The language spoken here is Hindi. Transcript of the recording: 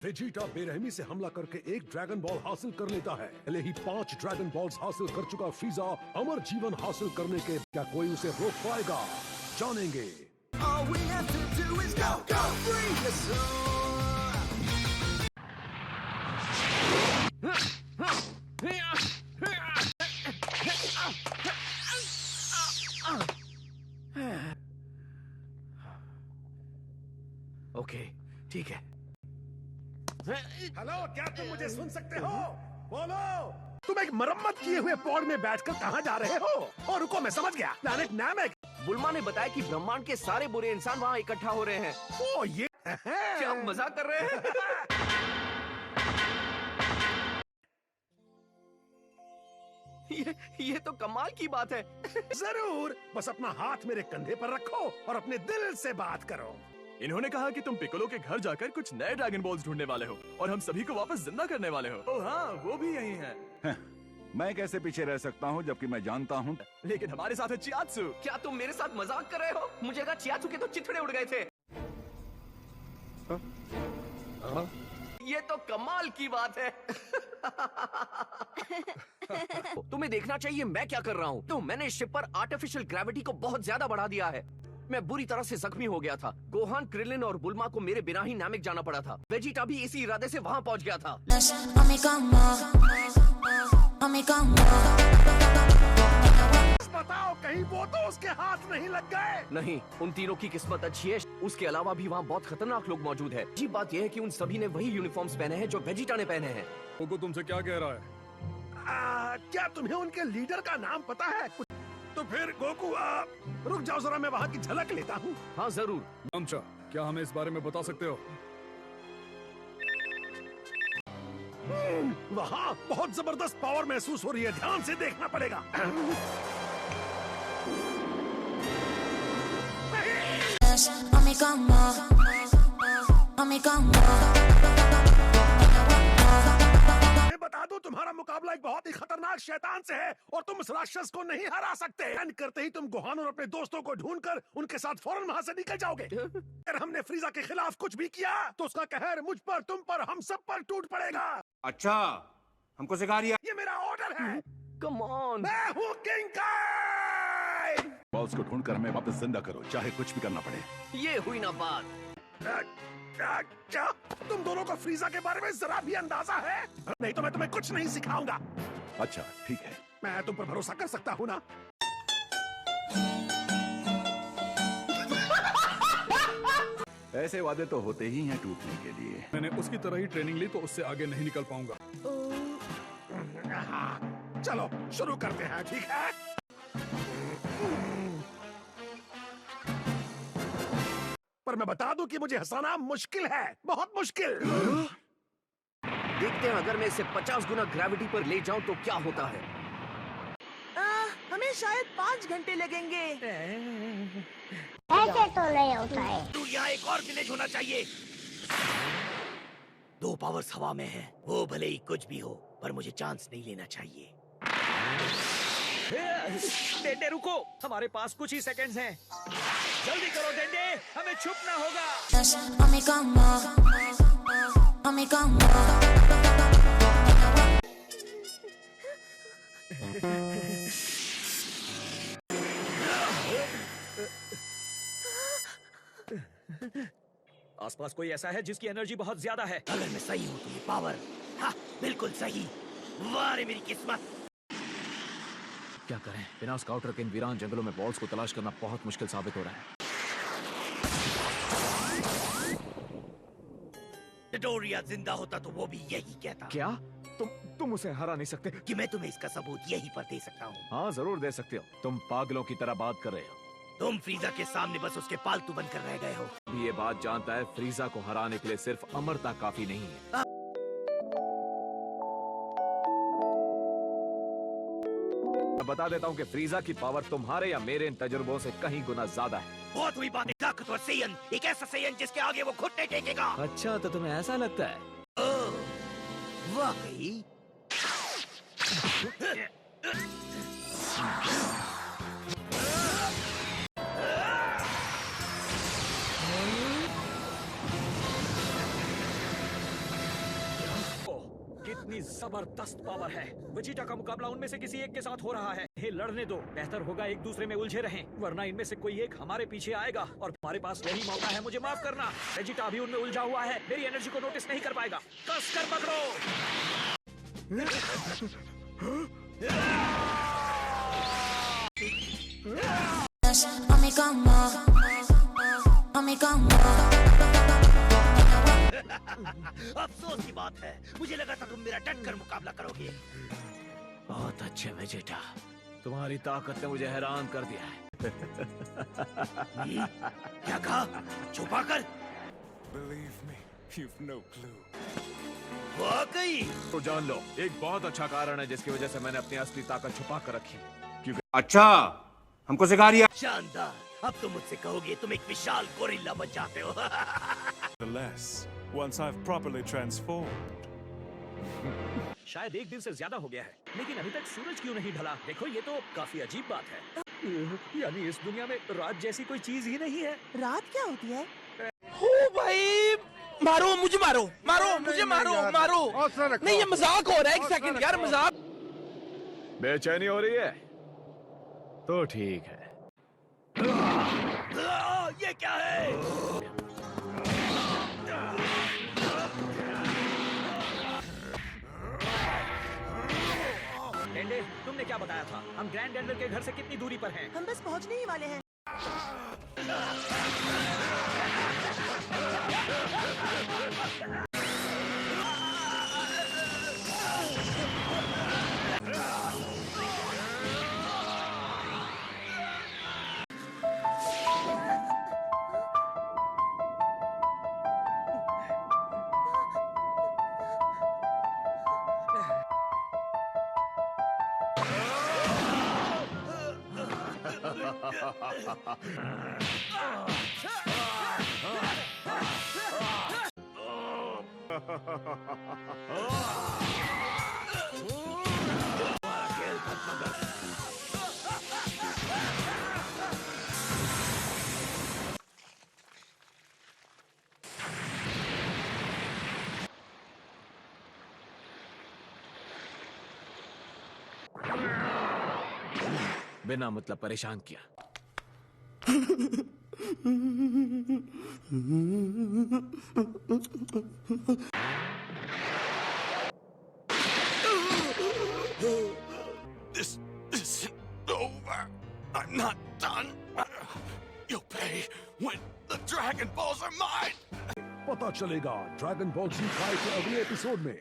वेजिटा बेरहमी से हमला करके एक ड्रैगन बॉल हासिल कर लेता है। पहले ही 5 ड्रैगन बॉल्स हासिल कर चुका फ्रीजा अमर जीवन हासिल करने के क्या कोई उसे रोक पाएगा, जानेंगे। All we have to do is go, go, free the soul. Okay, ठीक है। हेलो, क्या तुम मुझे सुन सकते हो? बोलो। तुम एक मरम्मत किए हुए पॉड में बैठकर कहाँ जा रहे हो? और रुको, मैं समझ गया, प्लैनेट नामेक। बुल्मा ने बताया कि ब्रह्मांड के सारे बुरे इंसान वहाँ इकट्ठा हो रहे हैं। ओ ये क्या आप मजाक कर रहे हैं? ये तो कमाल की बात है। जरूर, बस अपना हाथ मेरे कंधे पर रखो और अपने दिल से बात करो। इन्होंने कहा कि तुम पिकोलो के घर जाकर कुछ नए ड्रैगन बॉल्स ढूंढने वाले हो और हम सभी को वापस जिंदा करने वाले हो। ओह हाँ, वो भी यही है। मैं कैसे पीछे रह सकता हूँ जबकि मैं जानता हूँ। लेकिन हमारे साथ है चियात्सु। क्या तुम मेरे साथ मजाक कर रहे हो? मुझे लगा चियात्सु के तो चिथड़े उड़ गए थे। ये तो कमाल की बात है। तुम्हें देखना चाहिए मैं क्या कर रहा हूँ। तो मैंने इस शिप पर आर्टिफिशियल ग्रेविटी को बहुत ज्यादा बढ़ा दिया है। मैं बुरी तरह से जख्मी हो गया था। गोहान, क्रिलिन और बुल्मा को मेरे बिना ही नामिक जाना पड़ा था। वेजिटा भी इसी इरादे से वहाँ पहुँच गया था। बताओ, कहीं वो तो उसके हाथ नहीं लग गए? नहीं, उन तीनों की किस्मत अच्छी है। उसके अलावा भी वहाँ बहुत खतरनाक लोग मौजूद है। अजीब बात यह है कि उन सभी ने वही यूनिफॉर्म्स पहने हैं जो वेजिटा ने पहने हैं। गोकू तुमसे क्या कह रहा है? क्या तुम्हें उनके लीडर का नाम पता है? तो फिर गोकू, रुक जाओ जरा, मैं वहाँ की झलक लेता हूँ। हाँ जरूर। नामचा, क्या हमें इस बारे में बता सकते हो? वहाँ बहुत जबरदस्त पावर महसूस हो रही है, ध्यान से देखना पड़ेगा। मैं बता दूं, तुम्हारा मुकाबला एक बहुत ही खतरनाक शैतान से है और तुम उस राक्षस को नहीं हरा सकते। एंड करते ही तुम गोहान और अपने दोस्तों को ढूंढकर उनके साथ फौरन वहाँ से निकल जाओगे। अगर हमने फ्रीजा के खिलाफ कुछ भी किया तो उसका कहर मुझ पर, तुम पर, हम सब पर टूट पड़ेगा। अच्छा, हमको सिखा दिया। ये मेरा ऑर्डर है। Come on. मैं हूँ किंग काई। बॉल्स को ढूंढकर हमें वापस जिंदा करो, चाहे कुछ भी करना पड़े। ये हुई ना बात। क्या तुम दोनों को फ्रीजा के बारे में जरा भी अंदाजा है? नहीं तो मैं तुम्हें कुछ नहीं सिखाऊंगा। अच्छा ठीक है। मैं तुम पर भरोसा कर सकता हूँ ना? ऐसे वादे तो होते ही हैं टूटने के लिए। मैंने उसकी तरह ही ट्रेनिंग ली तो उससे आगे नहीं निकल पाऊंगा। चलो शुरू करते हैं, ठीक है? पर मैं बता दूं कि मुझे हंसाना मुश्किल है, बहुत मुश्किल। देखते हैं अगर मैं इसे 50 गुना ग्रेविटी पर ले जाऊं तो क्या होता है। हमें शायद 5 घंटे लगेंगे। ऐसे तो नहीं होता है। तू यहाँ एक और विलेज होना चाहिए। 2 पावर्स हवा में है। वो भले ही कुछ भी हो, पर मुझे चांस नहीं लेना चाहिए। डेंडे रुको, हमारे पास कुछ ही सेकंड्स हैं। जल्दी करो डेंडे, हमें छुपना होगा। आसपास कोई ऐसा है जिसकी एनर्जी बहुत ज्यादा है। अगर मैं सही हूँ तो ये पावर, हाँ बिल्कुल सही। वाह रे मेरी किस्मत। क्या करें, बिना स्काउटर के इन वीरान जंगलों में बॉल्स को तलाश करना बहुत मुश्किल साबित हो रहा है। टिटोरिया जिंदा होता तो वो भी यही कहता। क्या तुम उसे हरा नहीं सकते? कि मैं तुम्हें इसका सबूत यहीं पर दे सकता हूँ। हाँ जरूर दे सकते हो। तुम पागलों की तरह बात कर रहे हो। तुम फ्रीजा के सामने बस उसके पालतू बनकर रह गए हो। ये बात जानता है, फ्रीजा को हराने के लिए सिर्फ अमरता काफी नहीं है। बता देता हूँ कि फ्रीजा की पावर तुम्हारे या मेरे इन तजुर्बों से कहीं गुना ज्यादा है। बहुत हुई बात। ताकतवर सेयन, एक ऐसा सेयन जिसके आगे वो घुटने टेकेगा। अच्छा तो तुम्हें ऐसा लगता है? वाकई? कितनी जबरदस्त पावर है। वेजिटा का मुकाबला उनमें से किसी एक के साथ हो रहा है। हे लड़ने दो, बेहतर होगा एक दूसरे में उलझे रहें, वरना इनमें से कोई एक हमारे पीछे आएगा और हमारे पास यही मौका है। मुझे माफ करना, वेजिटा अभी उनमें उलझा हुआ है, मेरी एनर्जी को नोटिस नहीं कर पाएगा। कस कर पकड़ो। Mami como, mami como. अफसोस की बात है, मुझे लगा था तुम मेरा डट कर मुकाबला करोगे। बहुत अच्छे वेजिटा, तुम्हारी ताकत ने मुझे हैरान कर दिया है। क्या कहा? छुपा कर? Believe me, you've no clue. वाकई? तो जान लो, एक बहुत अच्छा कारण है जिसकी वजह से मैंने अपनी असली ताकत छुपा कर रखी। क्योंकि अच्छा, हमको सिखा रही है। शानदार, अब तुम मुझसे कहोगे तुम एक विशाल गोरिल्ला बन जाते हो। Nevertheless, once I've properly transformed, शायद एक दिन से ज्यादा हो गया है, लेकिन अभी तक सूरज क्यों नहीं ढला? देखो, ये तो काफी अजीब बात है। यानी इस दुनिया में रात जैसी कोई चीज ही नहीं है। रात क्या होती है? ओ भाई, मारो मुझे, मारो मारो मुझे, मारो मारो। नहीं, ये मजाक हो रहा है। एक सेकंड यार, मजाक। बेचैनी हो रही है तो ठीक है। ये क्या है? डेंडे, तुमने क्या बताया था? हम ग्रैंड डेंडर के घर से कितनी दूरी पर हैं? हम बस पहुंचने ही वाले हैं। बिना मतलब परेशान किया। this isn't over. I'm not done. You'll pay when the Dragon Balls are mine. पता चलेगा ड्रैगन बॉल Z5 के अगले एपिसोड में।